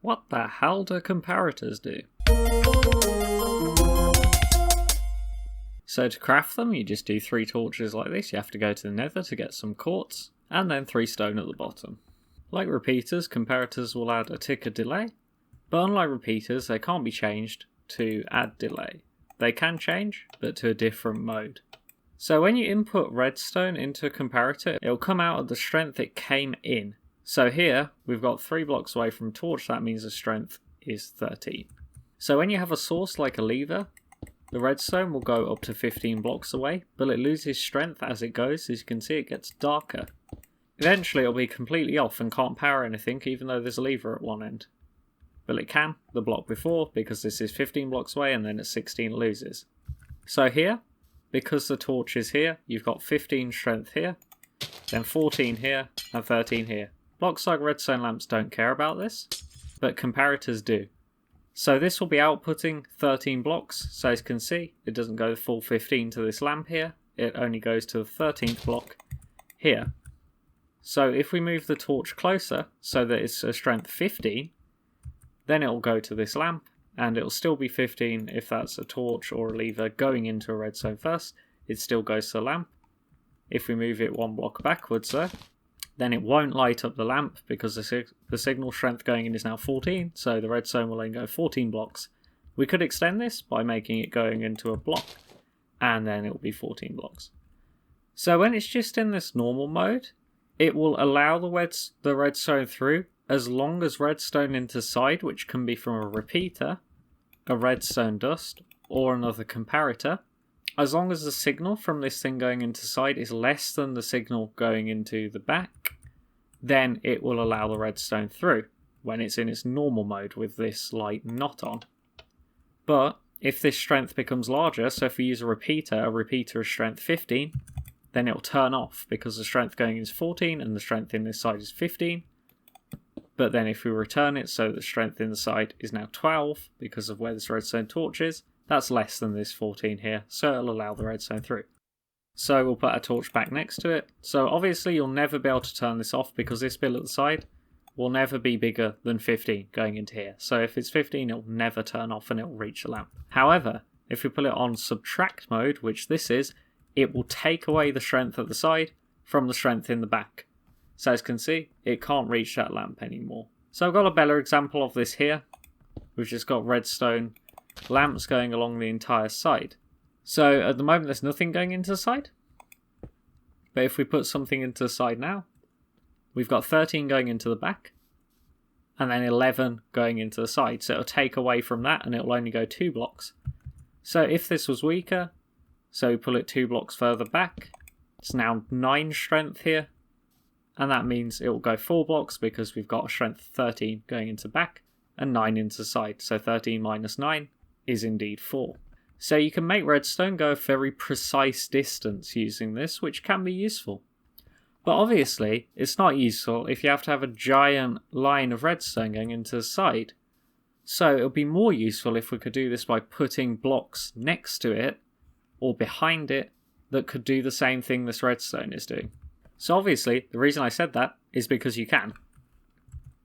What the hell do comparators do? So to craft them, you just do 3 torches like this. You have to go to the nether to get some quartz, and then 3 stone at the bottom. Like repeaters, comparators will add a ticker delay, but unlike repeaters, they can't be changed to add delay. They can change, but to a different mode. So when you input redstone into a comparator, it'll come out at the strength it came in. So here, we've got 3 blocks away from torch, that means the strength is 13. So when you have a source like a lever, the redstone will go up to 15 blocks away, but it loses strength as it goes. As you can see, it gets darker. Eventually it'll be completely off and can't power anything, even though there's a lever at one end. But it can, the block before, because this is 15 blocks away, and then at 16 it loses. So here, because the torch is here, you've got 15 strength here, then 14 here, and 13 here. Blocks like redstone lamps don't care about this, but comparators do. So this will be outputting 13 blocks, so as you can see, it doesn't go the full 15 to this lamp here, it only goes to the 13th block here. So if we move the torch closer, so that it's a strength 15, then it will go to this lamp, and it will still be 15 if that's a torch or a lever going into a redstone first, it still goes to the lamp. If we move it 1 block backwards though, then it won't light up the lamp because the signal strength going in is now 14, so the redstone will only go 14 blocks. We could extend this by making it going into a block, and then it will be 14 blocks. So when it's just in this normal mode, it will allow the redstone through as long as redstone into side, which can be from a repeater, a redstone dust, or another comparator. As long as the signal from this thing going into side is less than the signal going into the back, then it will allow the redstone through when it's in its normal mode with this light not on. But if this strength becomes larger, so if we use a repeater is strength 15, then it'll turn off because the strength going in is 14 and the strength in this side is 15. But then if we return it so the strength in the side is now 12 because of where this redstone torch is, that's less than this 14 here, so it'll allow the redstone through. So we'll put a torch back next to it. So obviously you'll never be able to turn this off because this bit at the side will never be bigger than 15 going into here. So if it's 15, it'll never turn off and it'll reach the lamp. However, if we put it on subtract mode, which this is, it will take away the strength at the side from the strength in the back. So as you can see, it can't reach that lamp anymore. So I've got a better example of this here. We've just got redstone lamps going along the entire side. So at the moment there's nothing going into the side. But if we put something into the side now, we've got 13 going into the back. And then 11 going into the side. So it'll take away from that and it'll only go 2 blocks. So if this was weaker, so we pull it 2 blocks further back, it's now 9 strength here. And that means it will go 4 blocks because we've got a strength 13 going into back and 9 into side. So 13 minus 9 is indeed 4. So you can make redstone go a very precise distance using this, which can be useful. But obviously, it's not useful if you have to have a giant line of redstone going into the side. So it would be more useful if we could do this by putting blocks next to it or behind it that could do the same thing this redstone is doing. So obviously, the reason I said that is because you can.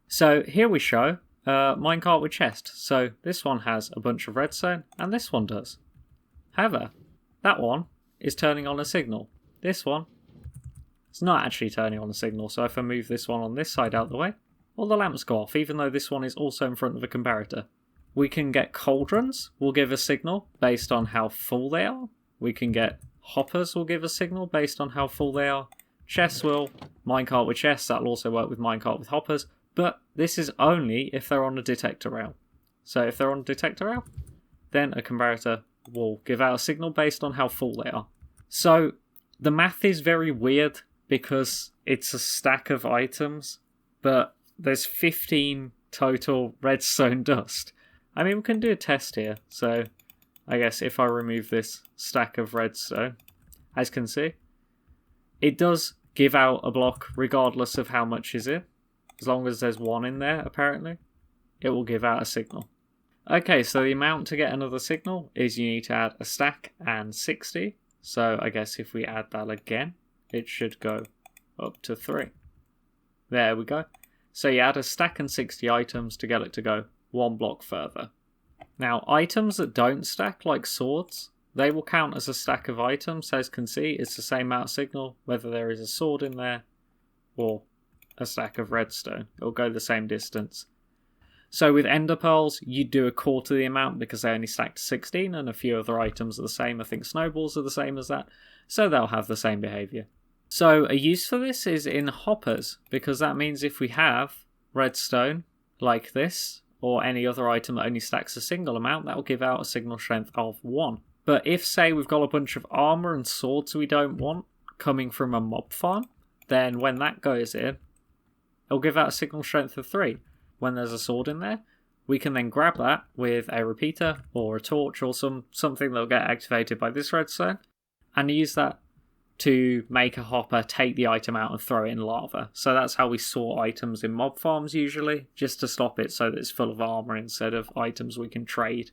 So here we show minecart with chest. So this one has a bunch of redstone and this one does. However, that one is turning on a signal. This one is not actually turning on a signal. So if I move this one on this side out the way, all the lamps go off, even though this one is also in front of a comparator. We can get cauldrons will give a signal based on how full they are. We can get hoppers will give a signal based on how full they are. Chests will, minecart with chests, that'll also work with minecart with hoppers, but this is only if they're on a detector rail. So if they're on a detector rail, then a comparator will give out a signal based on how full they are. So the math is very weird because it's a stack of items, but there's 15 total redstone dust. I mean, we can do a test here. So I guess if I remove this stack of redstone, as you can see, it does give out a block regardless of how much is in. As long as there's 1 in there, apparently, it will give out a signal. Okay, so the amount to get another signal is you need to add a stack and 60. So I guess if we add that again, it should go up to 3. There we go. So you add a stack and 60 items to get it to go one block further. Now, items that don't stack, like swords, they will count as a stack of items. So as you can see, it's the same amount of signal, whether there is a sword in there or a stack of redstone. It'll go the same distance. So with ender pearls, you do a quarter the amount because they only stack to 16, and a few other items are the same. I think snowballs are the same as that, so they'll have the same behaviour. So a use for this is in hoppers, because that means if we have redstone like this, or any other item that only stacks a single amount, that will give out a signal strength of 1. But if, say, we've got a bunch of armour and swords we don't want coming from a mob farm, then when that goes in, it'll give out a signal strength of 3. When there's a sword in there, we can then grab that with a repeater or a torch or something that'll get activated by this redstone, and use that to make a hopper take the item out and throw it in lava. So that's how we sort items in mob farms usually, just to stop it so that it's full of armour instead of items we can trade.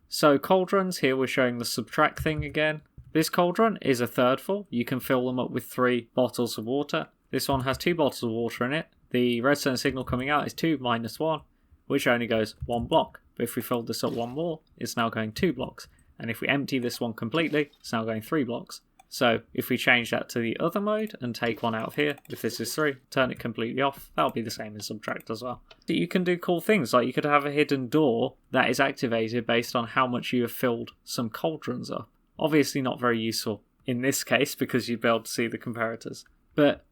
So cauldrons, here we're showing the subtract thing again. This cauldron is a third full. You can fill them up with 3 bottles of water. This one has 2 bottles of water in it. The redstone signal coming out is 2 minus 1, which only goes 1 block. But if we fill this up 1 more, it's now going 2 blocks. And if we empty this one completely, it's now going 3 blocks. So if we change that to the other mode and take one out of here, if this is 3, turn it completely off, that'll be the same as subtract as well. So you can do cool things, like you could have a hidden door that is activated based on how much you have filled some cauldrons up. Obviously not very useful in this case because you'd be able to see the comparators. But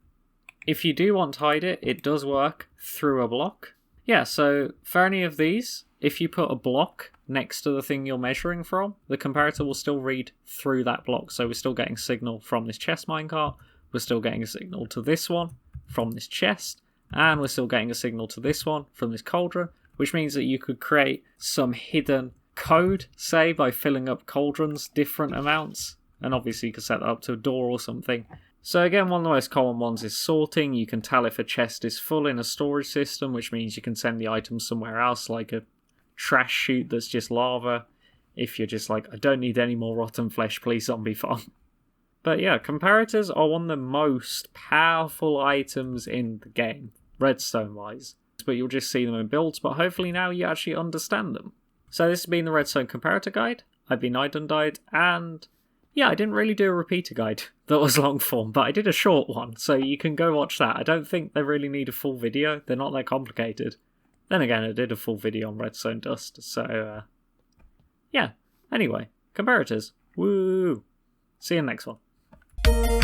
if you do want to hide it, it does work through a block. Yeah, so for any of these, if you put a block next to the thing you're measuring from, the comparator will still read through that block. So we're still getting signal from this chest minecart, we're still getting a signal to this one from this chest, and we're still getting a signal to this one from this cauldron, which means that you could create some hidden code, say, by filling up cauldrons different amounts, and obviously you could set that up to a door or something. So again, one of the most common ones is sorting. You can tell if a chest is full in a storage system, which means you can send the items somewhere else, like a trash chute that's just lava. If you're just like, I don't need any more rotten flesh, please zombie farm. But yeah, comparators are one of the most powerful items in the game, redstone-wise. But you'll just see them in builds, but hopefully now you actually understand them. So this has been the Redstone Comparator Guide. I've been iDoneDied, and yeah, I didn't really do a repeater guide that was long form, but I did a short one, so you can go watch that. I don't think they really need a full video, they're not that complicated. Then again, I did a full video on redstone dust, so yeah. Anyway, comparators. Woo! See you in the next one.